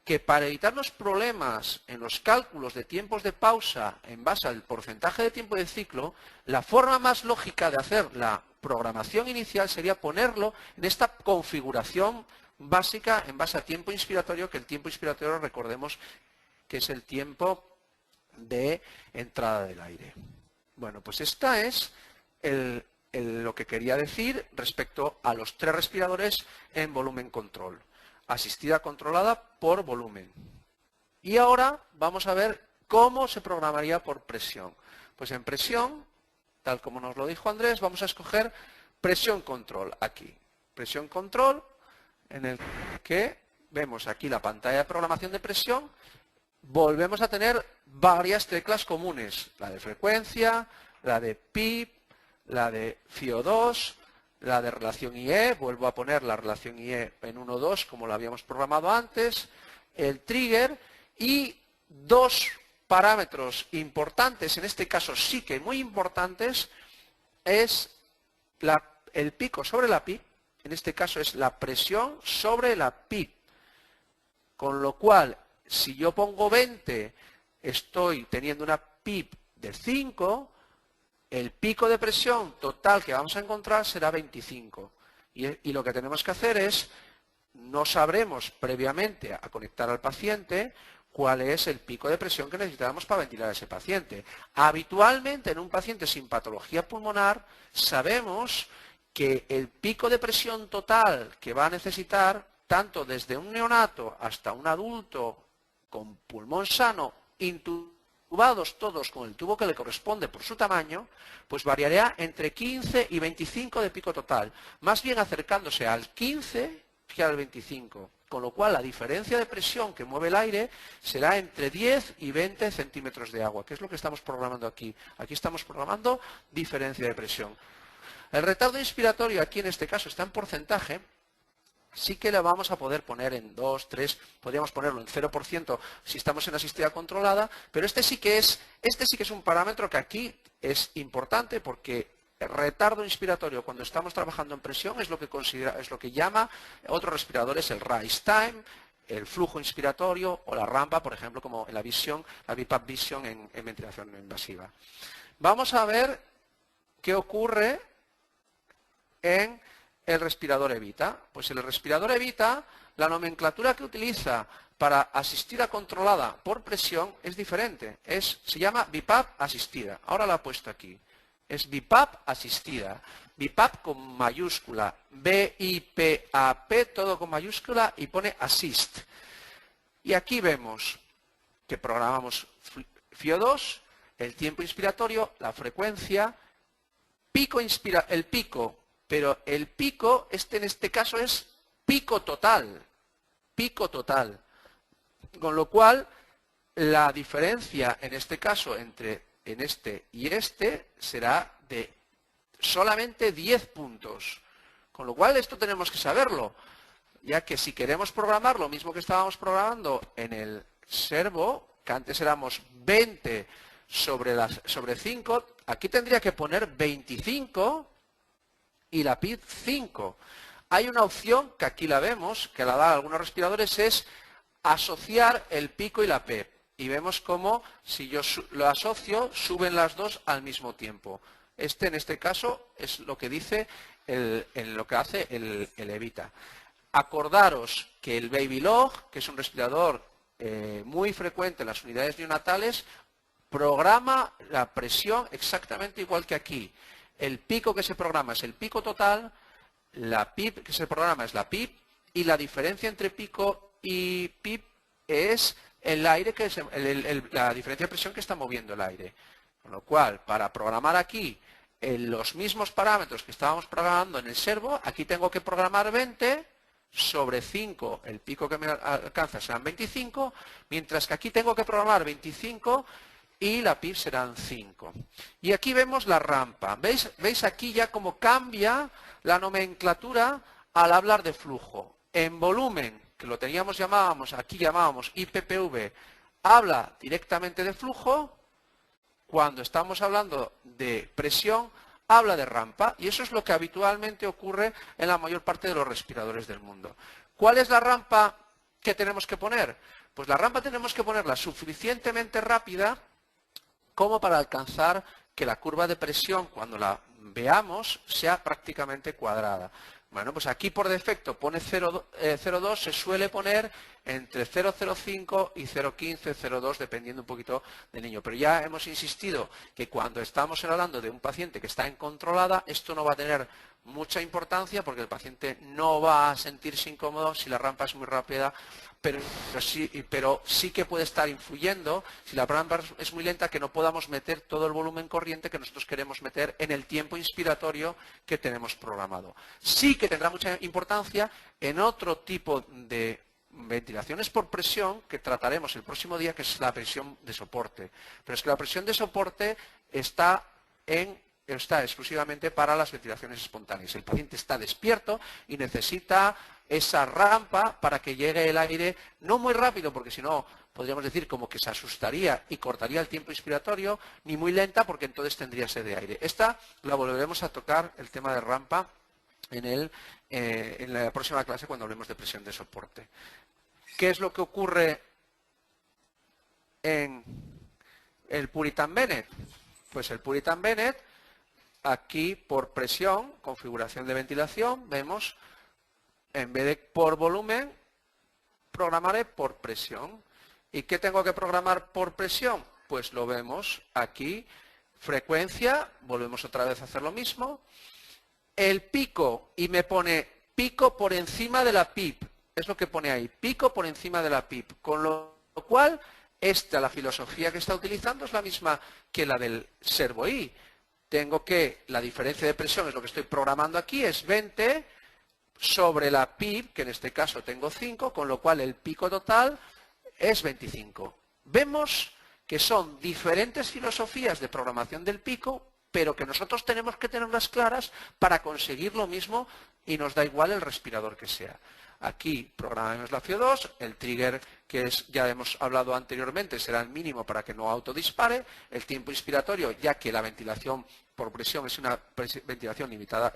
que para evitar los problemas en los cálculos de tiempos de pausa en base al porcentaje de tiempo de ciclo, la forma más lógica de hacer la programación inicial sería ponerlo en esta configuración básica en base a tiempo inspiratorio, que el tiempo inspiratorio recordemos que es el tiempo de entrada del aire. Bueno, pues esta es lo que quería decir respecto a los 3 respiradores en volumen control. Asistida controlada por volumen. Y ahora vamos a ver cómo se programaría por presión. Pues en presión, tal como nos lo dijo Andrés, vamos a escoger presión control aquí. Presión control, en el que vemos aquí la pantalla de programación de presión. Volvemos a tener varias teclas comunes, la de frecuencia, la de PIP, la de FIO2, la de relación IE, vuelvo a poner la relación IE en 1.2 como lo habíamos programado antes, el trigger y dos parámetros importantes, en este caso sí que muy importantes, es el pico sobre la PIP, en este caso es la presión sobre la PIP, con lo cual si yo pongo 20 estoy teniendo una PIP de 5, el pico de presión total que vamos a encontrar será 25. Y lo que tenemos que hacer es, no sabremos previamente a conectar al paciente cuál es el pico de presión que necesitamos para ventilar a ese paciente. Habitualmente en un paciente sin patología pulmonar sabemos que el pico de presión total que va a necesitar, tanto desde un neonato hasta un adulto con pulmón sano, intubados todos con el tubo que le corresponde por su tamaño, pues variará entre 15 y 25 de pico total, más bien acercándose al 15 que al 25, con lo cual la diferencia de presión que mueve el aire será entre 10 y 20 centímetros de agua, que es lo que estamos programando aquí. Aquí estamos programando diferencia de presión. El retardo inspiratorio aquí en este caso está en porcentaje. Sí que le vamos a poder poner en 2, 3, podríamos ponerlo en 0% si estamos en asistida controlada, pero este sí que es un parámetro que aquí es importante porque el retardo inspiratorio cuando estamos trabajando en presión es lo que llama otros respiradores el rise time, el flujo inspiratorio o la rampa, por ejemplo, como en la BiPAP Vision en ventilación no invasiva. Vamos a ver qué ocurre en el respirador Evita. Pues el respirador Evita, la nomenclatura que utiliza para asistida controlada por presión es diferente. Se llama BiPAP asistida. Ahora la he puesto aquí. Es BiPAP asistida. BiPAP con mayúscula. B-I-P-A-P, todo con mayúscula y pone assist. Y aquí vemos que programamos FIO2, el tiempo inspiratorio, la frecuencia, el pico. Pero el pico, en este caso es pico total. Con lo cual, la diferencia en este caso entre en este y este será de solamente 10 puntos. Con lo cual, esto tenemos que saberlo, ya que si queremos programar lo mismo que estábamos programando en el servo, que antes éramos 20 sobre 5, aquí tendría que poner 25 y la PIP 5. Hay una opción que aquí la vemos, que la dan algunos respiradores, es asociar el pico y la PEP. Y vemos cómo, si yo lo asocio, suben las dos al mismo tiempo. En este caso, es lo que dice lo que hace el Evita. Acordaros que el Babylog, que es un respirador muy frecuente en las unidades neonatales, programa la presión exactamente igual que aquí. El pico que se programa es el pico total, la PIP que se programa es la PIP y la diferencia entre pico y PIP es el aire la diferencia de presión que está moviendo el aire. Con lo cual, para programar aquí los mismos parámetros que estábamos programando en el servo, aquí tengo que programar 20 sobre 5, el pico que me alcanza serán 25, mientras que aquí tengo que programar 25 y la PIP serán 5. Y aquí vemos la rampa. ¿Veis aquí ya cómo cambia la nomenclatura al hablar de flujo? En volumen, que lo aquí llamábamos IPPV, habla directamente de flujo. Cuando estamos hablando de presión, habla de rampa. Y eso es lo que habitualmente ocurre en la mayor parte de los respiradores del mundo. ¿Cuál es la rampa que tenemos que poner? Pues la rampa tenemos que ponerla suficientemente rápida como para alcanzar que la curva de presión, cuando la veamos, sea prácticamente cuadrada. Bueno, pues aquí por defecto pone 0,2, se suele poner entre 0,05 y 0,15, 0,2, dependiendo un poquito del niño. Pero ya hemos insistido que cuando estamos hablando de un paciente que está en controlada, esto no va a tener mucha importancia porque el paciente no va a sentirse incómodo si la rampa es muy rápida, pero sí que puede estar influyendo, si la rampa es muy lenta, que no podamos meter todo el volumen corriente que nosotros queremos meter en el tiempo inspiratorio que tenemos programado. Sí que tendrá mucha importancia en otro tipo de ventilaciones por presión que trataremos el próximo día, que es la presión de soporte. Pero es que la presión de soporte está exclusivamente para las ventilaciones espontáneas. El paciente está despierto y necesita esa rampa para que llegue el aire, no muy rápido, porque si no, podríamos decir como que se asustaría y cortaría el tiempo inspiratorio, ni muy lenta, porque entonces tendría sed de aire. Esta la volveremos a tocar, el tema de rampa, en la próxima clase cuando hablemos de presión de soporte. ¿Qué es lo que ocurre en el Puritan Bennett? Pues el Puritan Bennett, aquí por presión, configuración de ventilación, vemos, en vez de por volumen, programaré por presión. ¿Y qué tengo que programar por presión? Pues lo vemos aquí, frecuencia, volvemos otra vez a hacer lo mismo, el pico, y me pone pico por encima de la PIP, es lo que pone ahí, pico por encima de la PIP, con lo cual la filosofía que está utilizando es la misma que la del Servo I. Tengo que, la diferencia de presión es lo que estoy programando aquí, es 20 sobre la PIP, que en este caso tengo 5, con lo cual el pico total es 25. Vemos que son diferentes filosofías de programación del pico, pero que nosotros tenemos que tenerlas claras para conseguir lo mismo y nos da igual el respirador que sea. Aquí programamos la FIO2, el trigger que ya hemos hablado anteriormente será el mínimo para que no autodispare, el tiempo inspiratorio, ya que la ventilación por presión es una ventilación limitada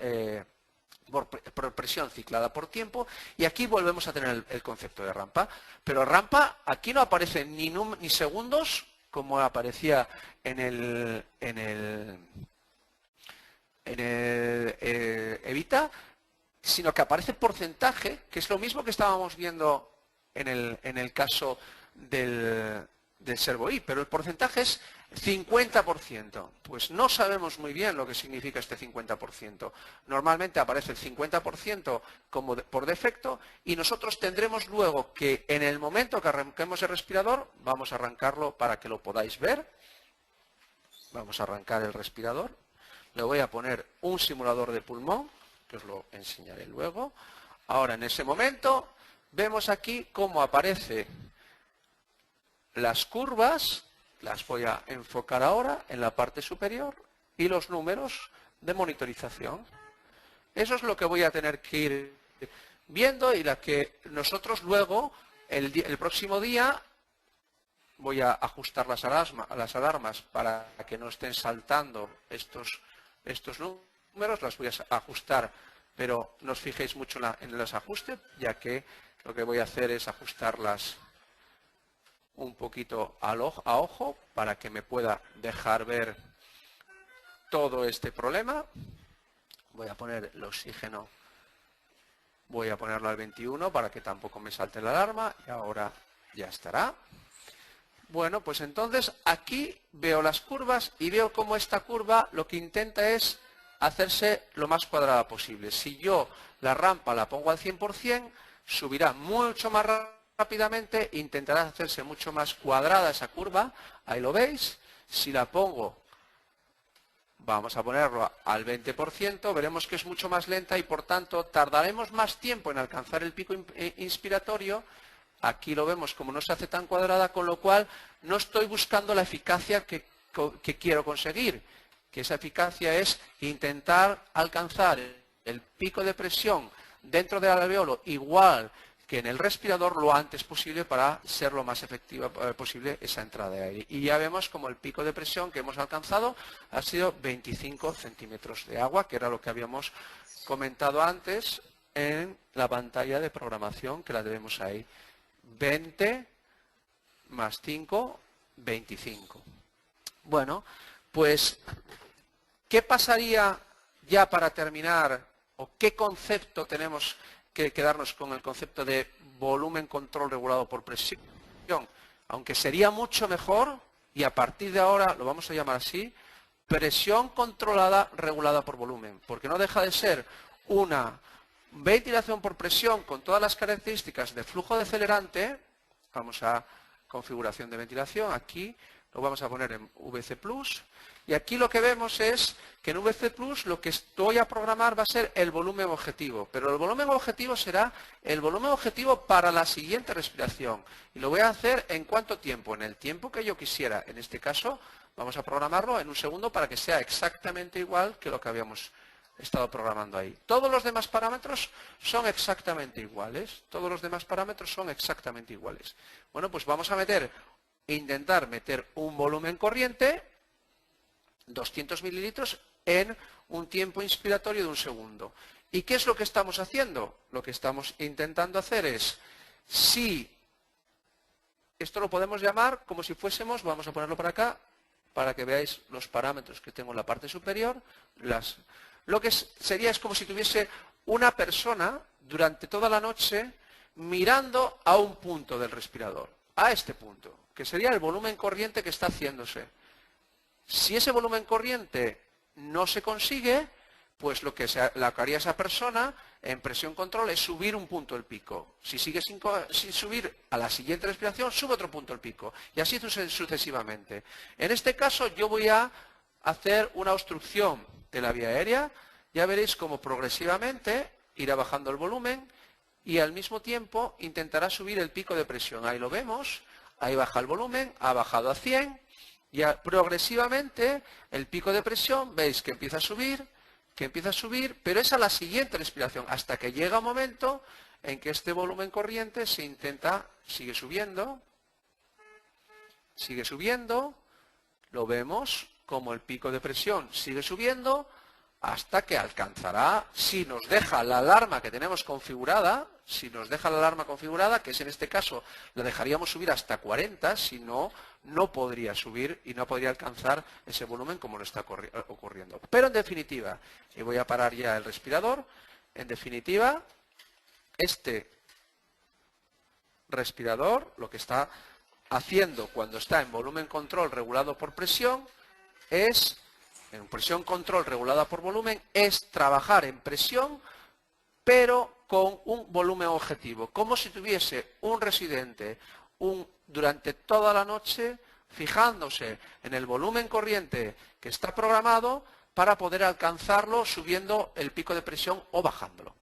por presión ciclada por tiempo, y aquí volvemos a tener el concepto de rampa. Pero rampa, aquí no aparece ni segundos, como aparecía en el Evita, sino que aparece porcentaje, que es lo mismo que estábamos viendo en el caso del Servo I, pero el porcentaje es 50%. Pues no sabemos muy bien lo que significa este 50%. Normalmente aparece el 50% como por defecto, y nosotros tendremos luego que en el momento que arranquemos el respirador, vamos a arrancarlo para que lo podáis ver. Vamos a arrancar el respirador. Le voy a poner un simulador de pulmón, que os lo enseñaré luego. Ahora, en ese momento, vemos aquí cómo aparecen las curvas, las voy a enfocar ahora en la parte superior, y los números de monitorización. Eso es lo que voy a tener que ir viendo, y la que nosotros luego, el próximo día, voy a ajustar las alarmas para que no estén saltando estos números, las voy a ajustar, pero no os fijéis mucho en los ajustes, ya que lo que voy a hacer es ajustarlas un poquito a ojo para que me pueda dejar ver todo este problema. Voy a poner el oxígeno, voy a ponerlo al 21 para que tampoco me salte la alarma, y ahora ya estará. Bueno, pues entonces aquí veo las curvas y veo cómo esta curva lo que intenta es hacerse lo más cuadrada posible. Si yo la rampa la pongo al 100%, subirá mucho más rápidamente, intentará hacerse mucho más cuadrada esa curva, ahí lo veis. Si la pongo, vamos a ponerlo al 20%, veremos que es mucho más lenta y por tanto tardaremos más tiempo en alcanzar el pico inspiratorio. Aquí lo vemos como no se hace tan cuadrada, con lo cual no estoy buscando la eficacia que quiero conseguir, que esa eficacia es intentar alcanzar el pico de presión dentro del alveolo igual que en el respirador lo antes posible para ser lo más efectiva posible esa entrada de aire. Y ya vemos como el pico de presión que hemos alcanzado ha sido 25 centímetros de agua, que era lo que habíamos comentado antes en la pantalla de programación, que la tenemos ahí. 20 más 5, 25. Bueno, pues, ¿qué pasaría ya para terminar? ¿O qué concepto tenemos que quedarnos con el concepto de volumen control regulado por presión, aunque sería mucho mejor, y a partir de ahora lo vamos a llamar así, presión controlada regulada por volumen, porque no deja de ser una ventilación por presión con todas las características de flujo decelerante. Vamos a configuración de ventilación, aquí lo vamos a poner en VC+, y aquí lo que vemos es que en VC+, lo que voy a programar va a ser el volumen objetivo, pero el volumen objetivo será el volumen objetivo para la siguiente respiración, y lo voy a hacer en cuánto tiempo, en el tiempo que yo quisiera. En este caso vamos a programarlo en un segundo para que sea exactamente igual que lo que habíamos estado programando ahí. Todos los demás parámetros son exactamente iguales. Todos los demás parámetros son exactamente iguales. Bueno, pues vamos a intentar meter un volumen corriente, 200 mililitros, en un tiempo inspiratorio de un segundo. ¿Y qué es lo que estamos haciendo? Lo que estamos intentando hacer es, si esto lo podemos llamar como si fuésemos, vamos a ponerlo para acá, para que veáis los parámetros que tengo en la parte superior, lo que sería es como si tuviese una persona durante toda la noche mirando a un punto del respirador, a este punto, que sería el volumen corriente que está haciéndose. Si ese volumen corriente no se consigue, pues lo que haría esa persona en presión control es subir un punto el pico. Si sigue sin subir a la siguiente respiración, sube otro punto el pico. Y así sucesivamente. En este caso yo voy a hacer una obstrucción de la vía aérea. Ya veréis cómo progresivamente irá bajando el volumen y al mismo tiempo intentará subir el pico de presión. Ahí lo vemos, ahí baja el volumen, ha bajado a 100 y progresivamente el pico de presión, veis que empieza a subir, pero es a la siguiente respiración, hasta que llega un momento en que este volumen corriente sigue subiendo, lo vemos como el pico de presión sigue subiendo, hasta que alcanzará, si nos deja la alarma que tenemos configurada, que es en este caso, la dejaríamos subir hasta 40, si no, no podría subir y no podría alcanzar ese volumen como lo está ocurriendo. Pero en definitiva, y voy a parar ya el respirador, en definitiva, este respirador lo que está haciendo cuando está en volumen control regulado por presión es, en presión control regulada por volumen, es trabajar en presión, pero con un volumen objetivo, como si tuviese un residente durante toda la noche fijándose en el volumen corriente que está programado para poder alcanzarlo subiendo el pico de presión o bajándolo.